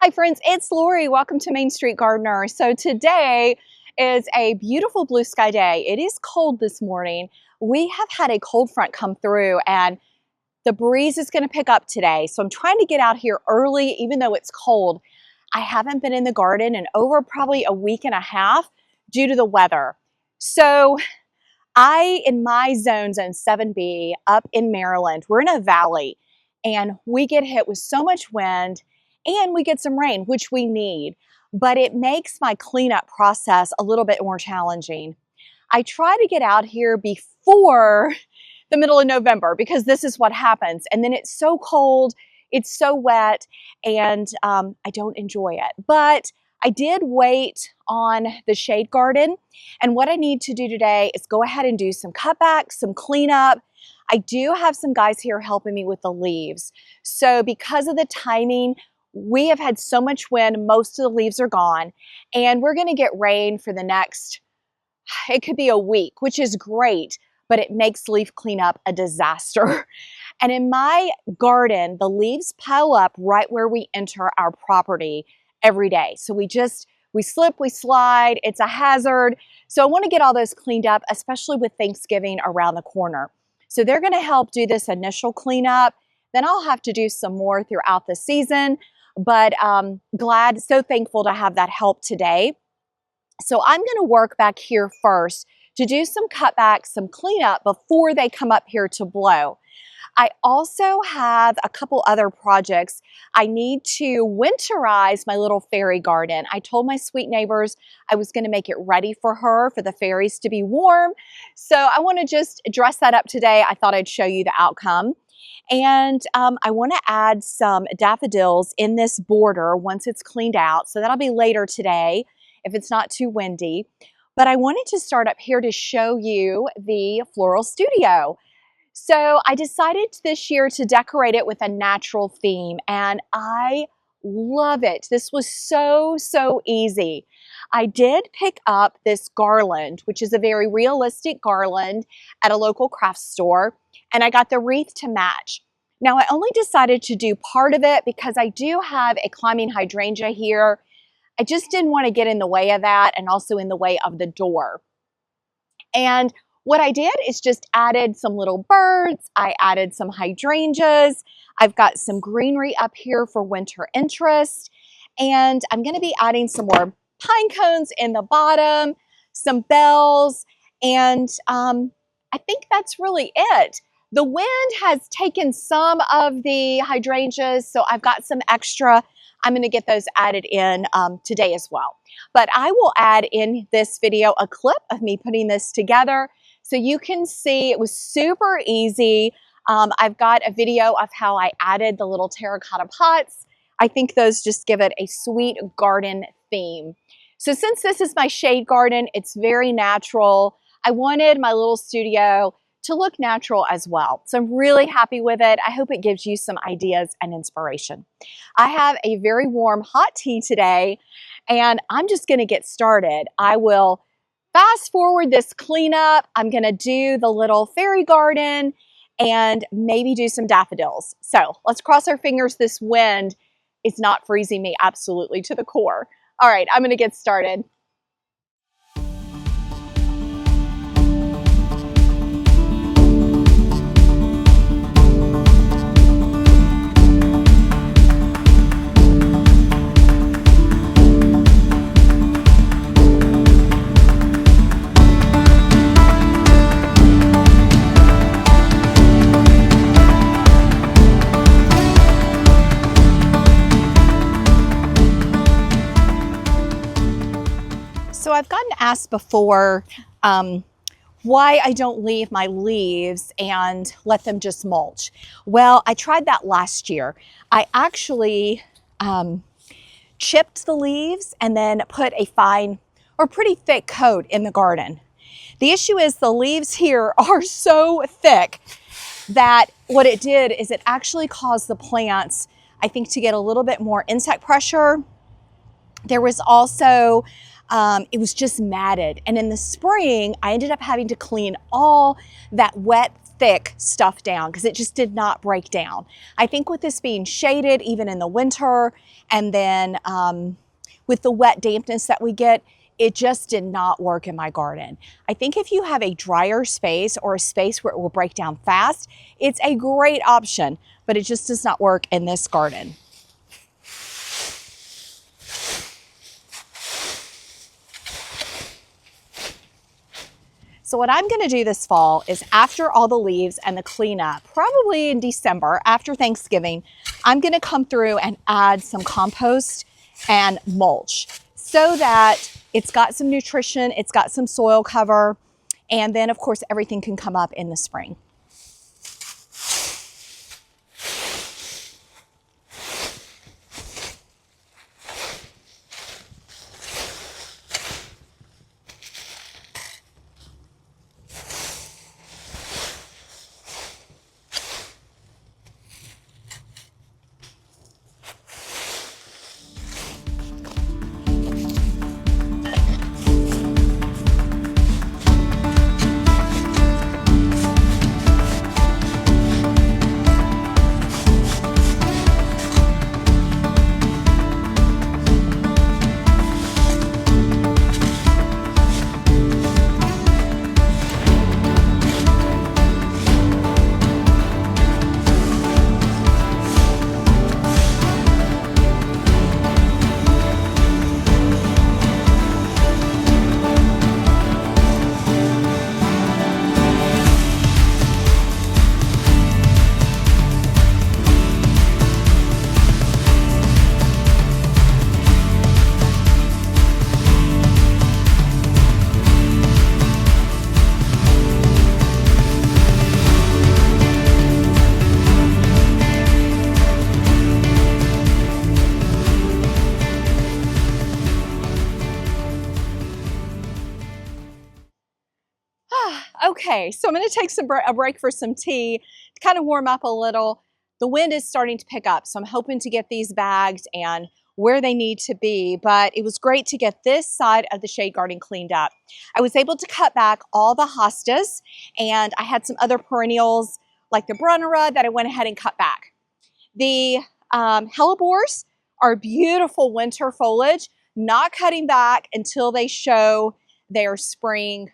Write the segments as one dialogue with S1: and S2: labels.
S1: Hi friends, it's Lori. Welcome to Main Street Gardener. So today is a beautiful blue sky day. It is cold this morning. We have had a cold front come through and the breeze is going to pick up today. So I'm trying to get out here early even though it's cold. I haven't been in the garden in over probably a week and a half due to the weather. So in my zone 7B up in Maryland, we're in a valley and we get hit with so much wind and we get some rain, which we need, but it makes my cleanup process a little bit more challenging. I try to get out here before the middle of November because this is what happens. And then it's so cold, it's so wet, and I don't enjoy it. But I did wait on the shade garden, and what I need to do today is go ahead and do some cutbacks, some cleanup. I do have some guys here helping me with the leaves. So because of the timing, we have had so much wind, most of the leaves are gone, and we're gonna get rain for the next, it could be a week, which is great, but it makes leaf cleanup a disaster. And in my garden, the leaves pile up right where we enter our property every day. So we slip, we slide, it's a hazard. So I wanna get all those cleaned up, especially with Thanksgiving around the corner. So they're gonna help do this initial cleanup. Then I'll have to do some more throughout the season, but so thankful to have that help today. So I'm gonna work back here first to do some cutbacks, some cleanup before they come up here to blow. I also have a couple other projects. I need to winterize my little fairy garden. I told my sweet neighbors I was gonna make it ready for her, for the fairies to be warm. So I wanna just dress that up today. I thought I'd show you the outcome. And I wanna add some daffodils in this border once it's cleaned out. So that'll be later today if it's not too windy. But I wanted to start up here to show you the floral studio. So I decided this year to decorate it with a natural theme, and I love it. This was so easy. I did pick up this garland, which is a very realistic garland at a local craft store, and I got the wreath to match. Now I only decided to do part of it because I do have a climbing hydrangea here. I just didn't want to get in the way of that and also in the way of the door. And what I did is just added some little birds. I added some hydrangeas. I've got some greenery up here for winter interest. And I'm going to be adding some more pine cones in the bottom, some bells, and I think that's really it. The wind has taken some of the hydrangeas, so I've got some extra. I'm going to get those added in today as well. But I will add in this video a clip of me putting this together so you can see it was super easy. I've got a video of how I added the little terracotta pots. I think those just give it a sweet garden theme. So since this is my shade garden, it's very natural. I wanted my little studio to look natural as well. So I'm really happy with it. I hope it gives you some ideas and inspiration. I have a very warm hot tea today, and I'm just gonna get started. I will fast forward this cleanup. I'm gonna do the little fairy garden and maybe do some daffodils. So let's cross our fingers this wind is not freezing me absolutely to the core. All right, I'm gonna get started. So I've gotten asked before why I don't leave my leaves and let them just mulch. Well, I tried that last year. I actually chipped the leaves and then put a fine or pretty thick coat in the garden. The issue is the leaves here are so thick that what it did is it actually caused the plants, I think, to get a little bit more insect pressure. There was also it was just matted. And in the spring, I ended up having to clean all that wet, thick stuff down because it just did not break down. I think with this being shaded even in the winter, and then with the wet dampness that we get, it just did not work in my garden. I think if you have a drier space or a space where it will break down fast, it's a great option, but it just does not work in this garden. So what I'm gonna do this fall is, after all the leaves and the cleanup, probably in December, after Thanksgiving, I'm gonna come through and add some compost and mulch so that it's got some nutrition, it's got some soil cover, and then of course everything can come up in the spring. Okay, so I'm going to take a break for some tea to kind of warm up a little. The wind is starting to pick up, so I'm hoping to get these bagged and where they need to be, but it was great to get this side of the shade garden cleaned up. I was able to cut back all the hostas, and I had some other perennials like the brunnera that I went ahead and cut back. The hellebores are beautiful winter foliage, not cutting back until they show their spring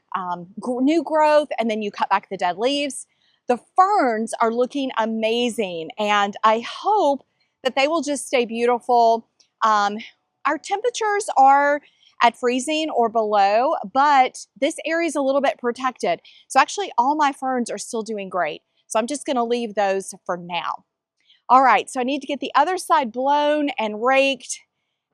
S1: new growth, and then you cut back the dead leaves. The ferns are looking amazing, and I hope that they will just stay beautiful. Our temperatures are at freezing or below, but this area is a little bit protected. So actually all my ferns are still doing great. So I'm just gonna leave those for now. All right, so I need to get the other side blown and raked,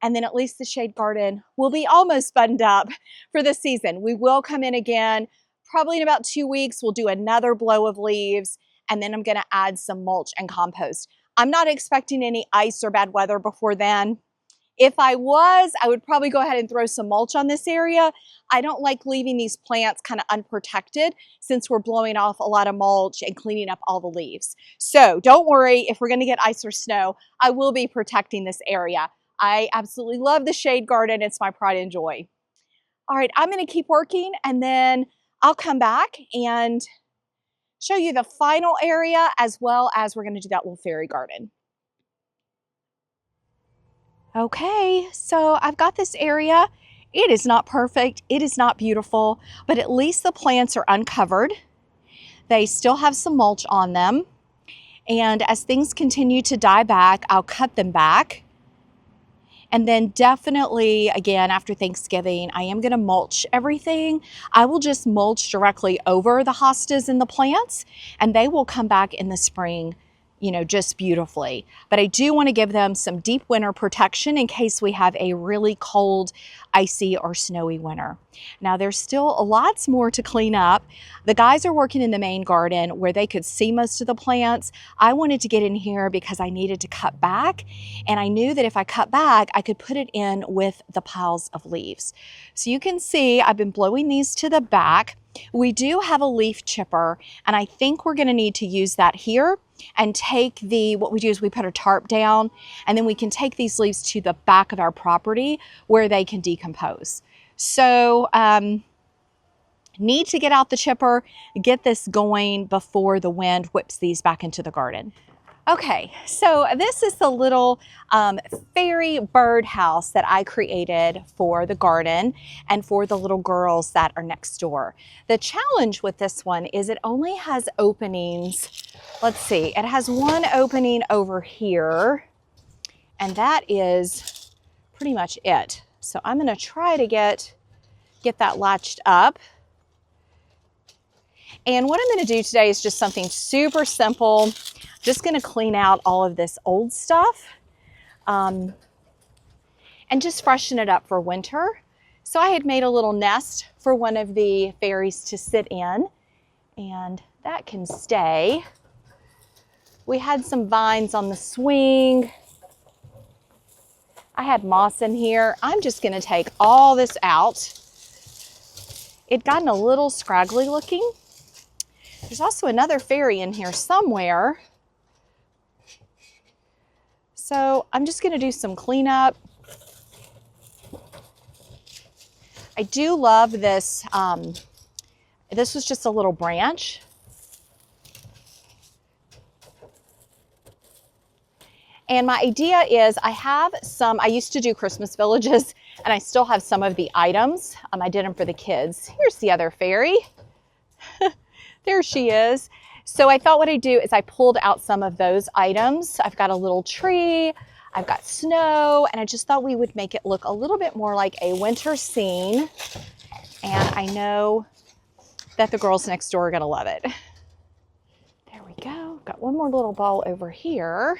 S1: and then at least the shade garden will be almost buttoned up for this season. We will come in again, probably in about 2 weeks, we'll do another blow of leaves, and then I'm gonna add some mulch and compost. I'm not expecting any ice or bad weather before then. If I was, I would probably go ahead and throw some mulch on this area. I don't like leaving these plants kind of unprotected since we're blowing off a lot of mulch and cleaning up all the leaves. So don't worry, if we're gonna get ice or snow, I will be protecting this area. I absolutely love the shade garden. It's my pride and joy. All right, I'm gonna keep working, and then I'll come back and show you the final area, as well as we're gonna do that little fairy garden. Okay, so I've got this area. It is not perfect, it is not beautiful, but at least the plants are uncovered. They still have some mulch on them. And as things continue to die back, I'll cut them back. And then definitely, again, after Thanksgiving, I am gonna mulch everything. I will just mulch directly over the hostas and the plants, and they will come back in the spring, you know, just beautifully. But I do want to give them some deep winter protection in case we have a really cold, icy, or snowy winter. Now there's still lots more to clean up. The guys are working in the main garden where they could see most of the plants. I wanted to get in here because I needed to cut back, and I knew that if I cut back, I could put it in with the piles of leaves. So you can see I've been blowing these to the back. We do have a leaf chipper, and I think we're gonna need to use that here and take what we do is we put a tarp down, and then we can take these leaves to the back of our property where they can decompose. So need to get out the chipper, get this going before the wind whips these back into the garden. Okay, so this is the little fairy bird house that I created for the garden and for the little girls that are next door. The challenge with this one is it only has openings. Let's see, it has one opening over here, and that is pretty much it. So I'm gonna try to get that latched up. And what I'm gonna do today is just something super simple. Just gonna clean out all of this old stuff and just freshen it up for winter. So I had made a little nest for one of the fairies to sit in, and that can stay. We had some vines on the swing. I had moss in here. I'm just gonna take all this out. It'd gotten a little scraggly looking. There's also another fairy in here somewhere. So I'm just gonna do some cleanup. I do love this. This was just a little branch. And my idea is I used to do Christmas villages, and I still have some of the items. I did them for the kids. Here's the other fairy. There she is. So I thought what I'd do is I pulled out some of those items. I've got a little tree, I've got snow, and I just thought we would make it look a little bit more like a winter scene. And I know that the girls next door are gonna love it. There we go. Got one more little ball over here.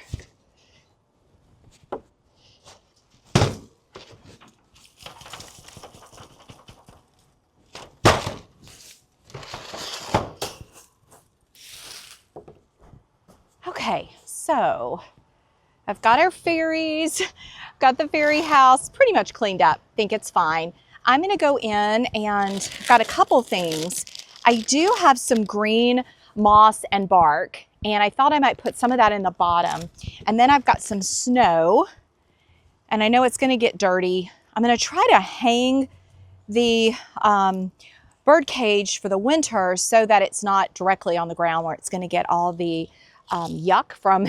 S1: Okay, so I've got our fairies, got the fairy house pretty much cleaned up. Think it's fine. I'm gonna go in and got a couple things. I do have some green moss and bark, and I thought I might put some of that in the bottom. And then I've got some snow, and I know it's gonna get dirty. I'm gonna try to hang the bird cage for the winter so that it's not directly on the ground where it's gonna get all the yuck from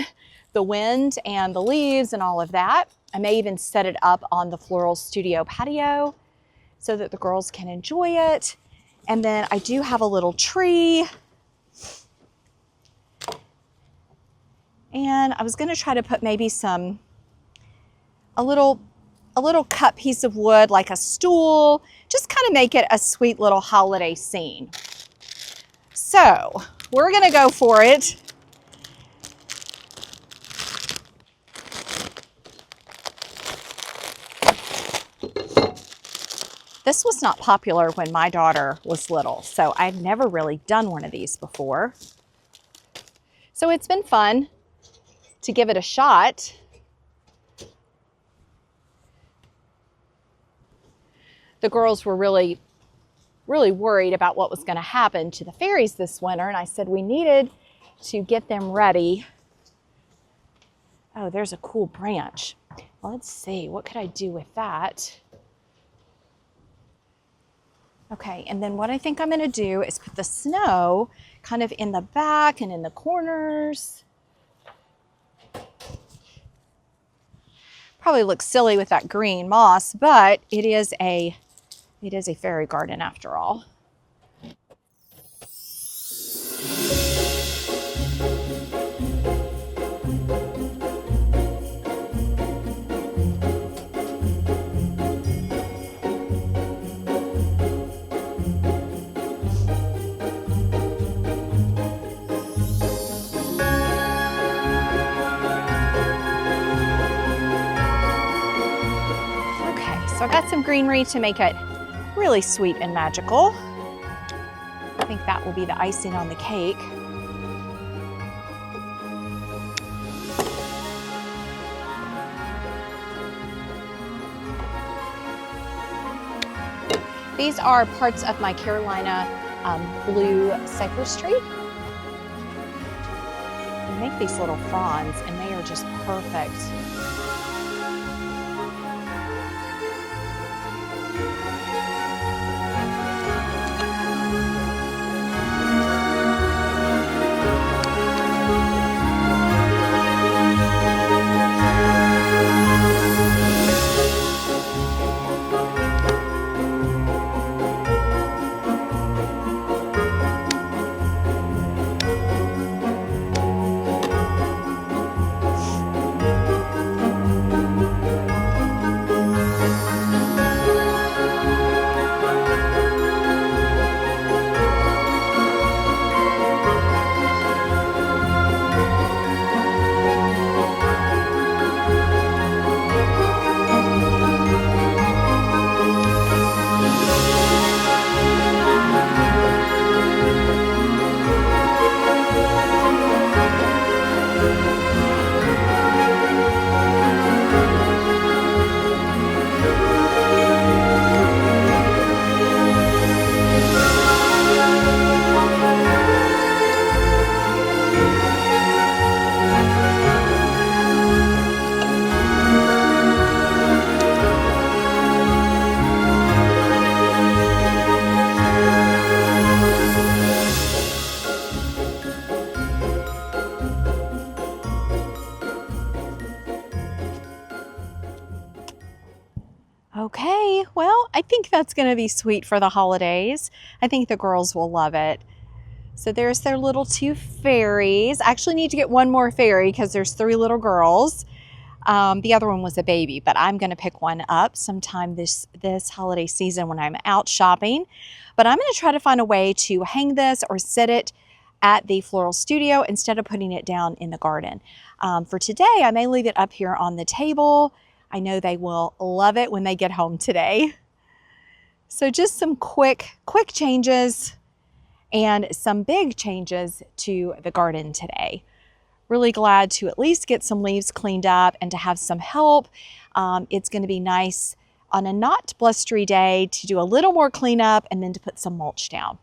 S1: the wind and the leaves and all of that. I may even set it up on the Floral studio patio so that the girls can enjoy it. And then I do have a little tree. And I was gonna try to put maybe a little cut piece of wood, like a stool, just kind of make it a sweet little holiday scene. So we're gonna go for it. This was not popular when my daughter was little, so I'd never really done one of these before. So it's been fun to give it a shot. The girls were really worried about what was going to happen to the fairies this winter, and I said we needed to get them ready. Oh, there's a cool branch. Well, let's see, what could I do with that? Okay, and then what I think I'm gonna do is put the snow kind of in the back and in the corners. Probably looks silly with that green moss, but it is a fairy garden after all. So I've got some greenery to make it really sweet and magical. I think that will be the icing on the cake. These are parts of my Carolina blue cypress tree. You make these little fronds and they are just perfect. Okay, well, I think that's going to be sweet for the holidays. I think the girls will love it. So there's their little 2 fairies. I actually need to get one more fairy because there's 3 little girls. The other one was a baby, but I'm going to pick one up sometime this holiday season when I'm out shopping. But I'm going to try to find a way to hang this or set it at the floral studio instead of putting it down in the garden. For today, I may leave it up here on the table. I know they will love it when they get home today. So just some quick changes and some big changes to the garden today. Really glad to at least get some leaves cleaned up and to have some help. It's going to be nice on a not blustery day to do a little more cleanup and then to put some mulch down.